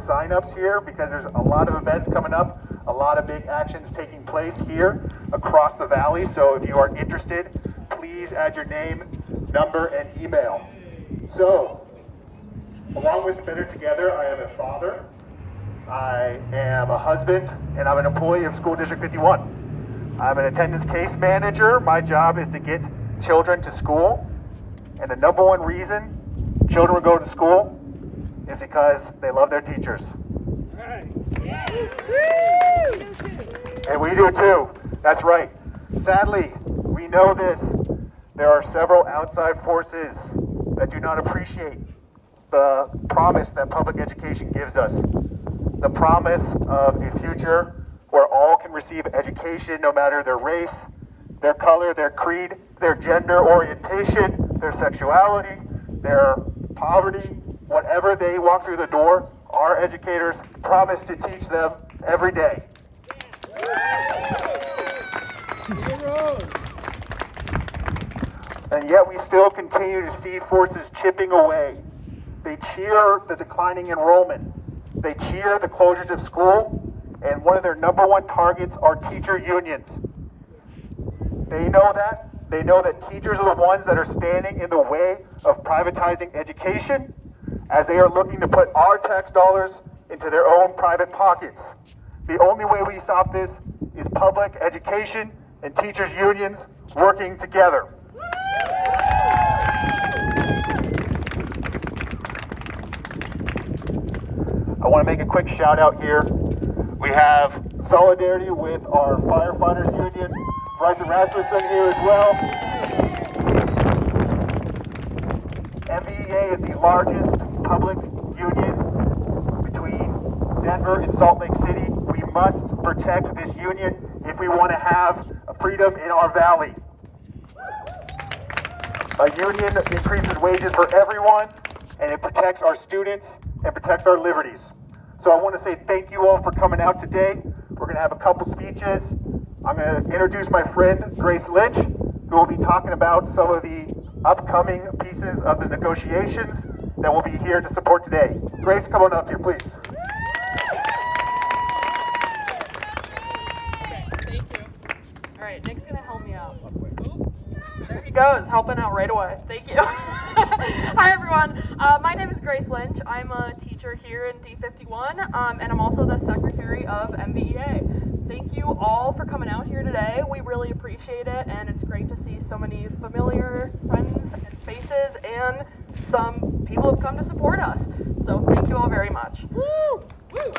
sign-ups here because there's a lot of events coming up, a lot of big actions taking place here across the valley. So if you are interested, please add your name, number, and email. So, along with Better Together, I am a father, I am a husband, and I'm an employee of School District 51. I'm an attendance case manager. My job is to get children to school, and the number one reason children will go to school is because they love their teachers. And we do too. That's right. Sadly, we know this. There are several outside forces that do not appreciate the promise that public education gives us. The promise of a future where all can receive education no matter their race, their color, their creed, their gender orientation, their sexuality, their poverty, whatever they walk through the door, our educators promise to teach them every day. And yet we still continue to see forces chipping away. They cheer the declining enrollment. They cheer the closures of school, and one of their number one targets are teacher unions. They know that. They know that teachers are the ones that are standing in the way of privatizing education, as they are looking to put our tax dollars into their own private pockets. The only way we stop this is public education and teachers unions working together. I want to make a quick shout out here. We have solidarity with our firefighters union, Bryce and Rasmussen here as well. MVEA is the largest public union between Denver and Salt Lake City. We must protect this union if we want to have freedom in our valley. A union increases wages for everyone, and it protects our students and protects our liberties. So I want to say thank you all for coming out today. We're going to have a couple speeches. I'm going to introduce my friend Grace Lynch, who will be talking about some of the upcoming pieces of the negotiations that will be here to support today. Grace, come on up here, please. Thank you. All right, Nick's going to help me out. There he goes, helping out right away. Thank you. Hi, everyone. My name is Grace Lynch. I'm a teacher here in D51, and I'm also the secretary of MVEA. Thank you all for coming out here today. We really appreciate it, and it's great to see so many familiar friends and faces, and some people have come to support us. So thank you all very much. Woo! Woo!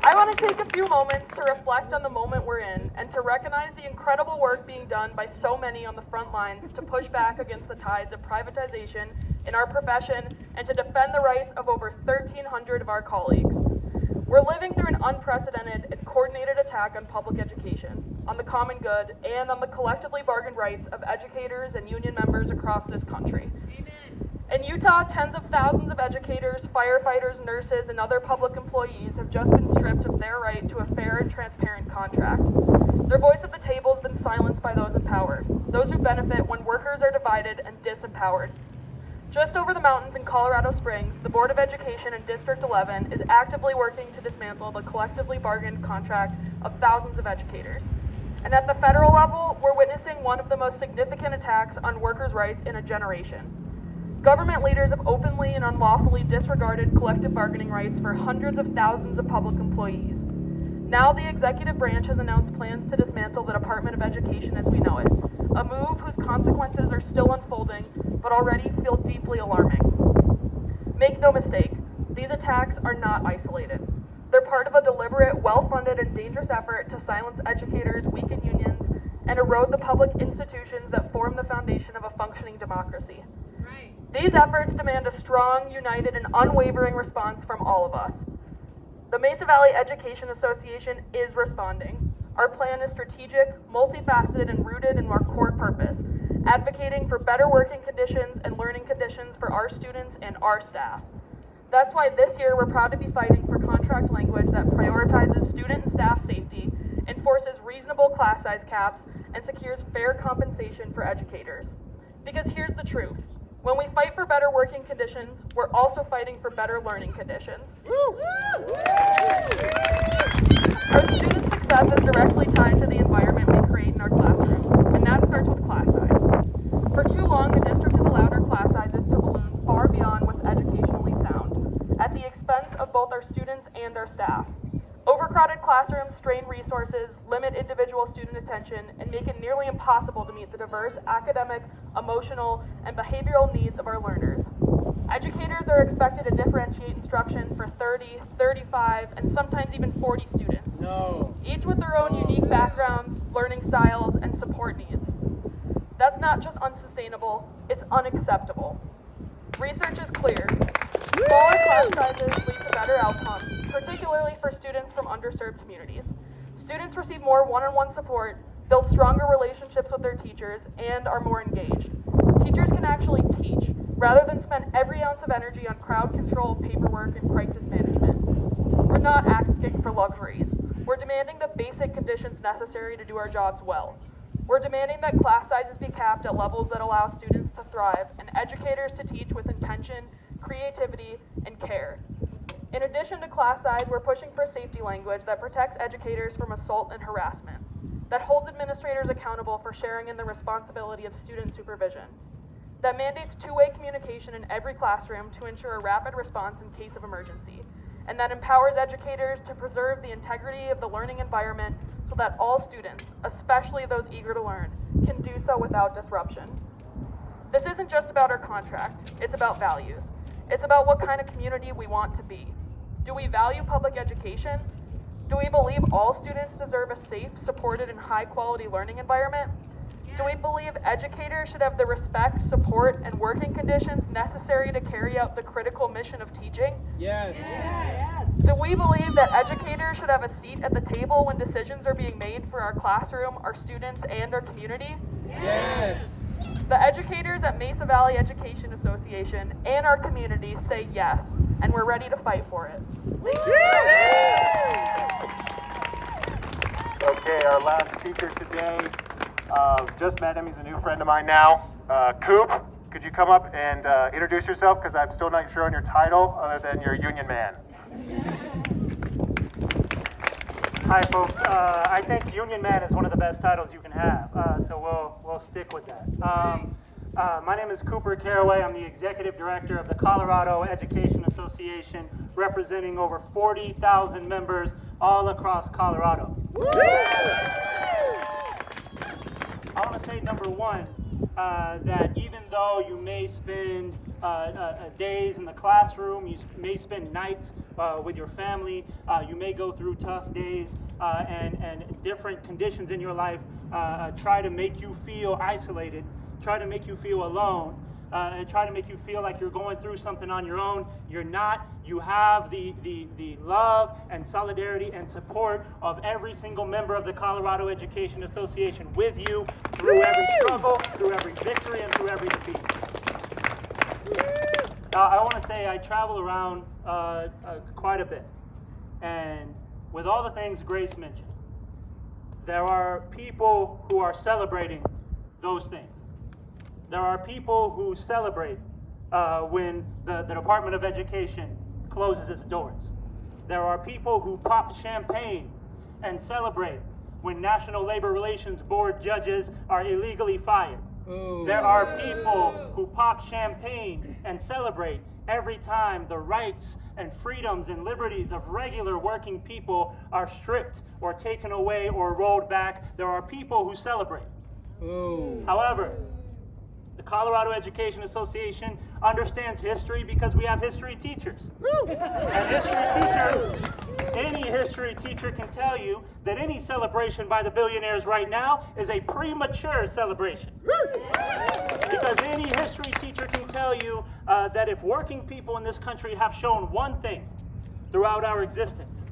I want to take a few moments to reflect on the moment we're in and to recognize the incredible work being done by so many on the front lines to push back against the tides of privatization in our profession and to defend the rights of over 1,300 of our colleagues. We're living through an unprecedented and coordinated attack on public education, on the common good, and on the collectively bargained rights of educators and union members across this country. Amen. In Utah, tens of thousands of educators, firefighters, nurses, and other public employees have just been stripped of their right to a fair and transparent contract. Their voice at the table has been silenced by those in power, those who benefit when workers are divided and disempowered. Just over the mountains in Colorado Springs, the Board of Education in District 11 is actively working to dismantle the collectively bargained contract of thousands of educators. And at the federal level, we're witnessing one of the most significant attacks on workers' rights in a generation. Government leaders have openly and unlawfully disregarded collective bargaining rights for hundreds of thousands of public employees. Now the executive branch has announced plans to dismantle the Department of Education as we know it, a move whose consequences are still unfolding, but already feel deeply alarming. Make no mistake, these attacks are not isolated. They're part of a deliberate, well-funded, and dangerous effort to silence educators, weaken unions, and erode the public institutions that form the foundation of a functioning democracy. These efforts demand a strong, united, and unwavering response from all of us. The Mesa Valley Education Association is responding. Our plan is strategic, multifaceted, and rooted in our core purpose, advocating for better working conditions and learning conditions for our students and our staff. That's why this year we're proud to be fighting for contract language that prioritizes student and staff safety, enforces reasonable class size caps, and secures fair compensation for educators. Because here's the truth. When we fight for better working conditions, we're also fighting for better learning conditions. Our students' success is directly tied to the environment we create in our classrooms, and that starts with class size. For too long, the district has allowed our class sizes to balloon far beyond what's educationally sound, at the expense of both our students and our staff. Overcrowded classrooms strain resources, limit individual student attention, and make it nearly impossible to meet the diverse academic, emotional, and behavioral needs of our learners. Educators are expected to differentiate instruction for 30, 35, and sometimes even 40 students, each with their own unique backgrounds, learning styles, and support needs. That's not just unsustainable, it's unacceptable. Research is clear. Smaller class sizes lead to better outcomes, particularly for students from underserved communities. Students receive more one-on-one support, build stronger relationships with their teachers, and are more engaged. Teachers can actually teach, rather than spend every ounce of energy on crowd control, paperwork, and crisis management. We're not asking for luxuries. We're demanding the basic conditions necessary to do our jobs well. We're demanding that class sizes be capped at levels that allow students to thrive and educators to teach with intention, creativity, and care. In addition to class size, we're pushing for safety language that protects educators from assault and harassment, that holds administrators accountable for sharing in the responsibility of student supervision, that mandates two-way communication in every classroom to ensure a rapid response in case of emergency, and that empowers educators to preserve the integrity of the learning environment so that all students, especially those eager to learn, can do so without disruption. This isn't just about our contract, it's about values. It's about what kind of community we want to be. Do we value public education? Do we believe all students deserve a safe, supported, and high-quality learning environment? Do we believe educators should have the respect, support, and working conditions necessary to carry out the critical mission of teaching? Yes. Do we believe that educators should have a seat at the table when decisions are being made for our classroom, our students, and our community? Yes. The educators at Mesa Valley Education Association and our community say yes, and we're ready to fight for it. Okay, our last speaker today, just met him. He's a new friend of mine now. Coop, could you come up and introduce yourself? Because I'm still not sure on your title other than you're union man. Hi, folks. I think Union Man is one of the best titles you can have, so we'll stick with that. My name is Cooper Caraway. I'm the Executive Director of the Colorado Education Association, representing over 40,000 members all across Colorado. I want to say, number one, that even though you may spend days in the classroom, you may spend nights with your family, you may go through tough days and different conditions in your life try to make you feel isolated, try to make you feel alone, and try to make you feel like you're going through something on your own. You're not. You have the love and solidarity and support of every single member of the Colorado Education Association with you through every struggle, through every victory, and through every defeat. I want to say I travel around quite a bit, and with all the things Grace mentioned, there are people who are celebrating those things. There are people who celebrate when the Department of Education closes its doors. There are people who pop champagne and celebrate when National Labor Relations Board judges are illegally fired. Ooh. There are people who pop champagne and celebrate every time the rights and freedoms and liberties of regular working people are stripped or taken away or rolled back. There are people who celebrate. Ooh. However, the Colorado Education Association understands history because we have history teachers. And history teachers, any history teacher can tell you that any celebration by the billionaires right now is a premature celebration. Because any history teacher can tell you that if working people in this country have shown one thing throughout our existence,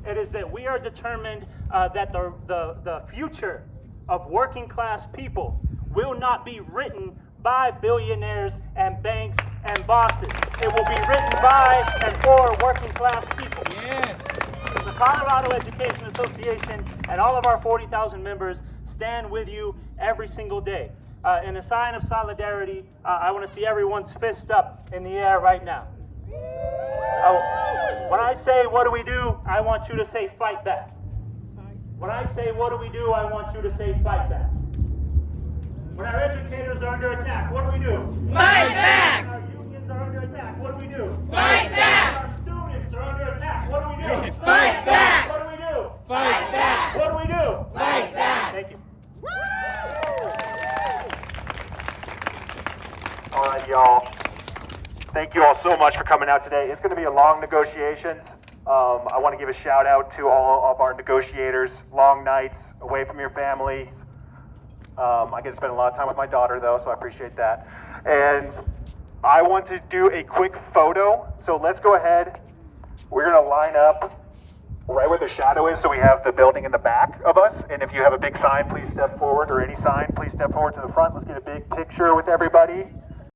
it is that we are determined that the future of working class people will not be written by billionaires and banks and bosses. It will be written by and for working class people. Yeah. The Colorado Education Association and all of our 40,000 members stand with you every single day. in a sign of solidarity, I want to see everyone's fist up in the air right now. When I say, what do we do? I want you to say, fight back. When I say, what do we do? I want you to say, fight back. When our educators are under attack, what do we do? Fight back! When our unions are under attack, what do we do? Fight back! When our students are under attack, what do we do? Fight back! What do we do? Fight back! What do we do? Fight back! Thank you. All right, y'all. Thank you all so much for coming out today. It's going to be a long negotiations. I want to give a shout out to all of our negotiators. Long nights away from your families. I get to spend a lot of time with my daughter though, so I appreciate that. And I want to do a quick photo. So let's go ahead. We're going to line up right where the shadow is, so we have the building in the back of us. And if you have a big sign, please step forward, or any sign, please step forward to the front. Let's get a big picture with everybody.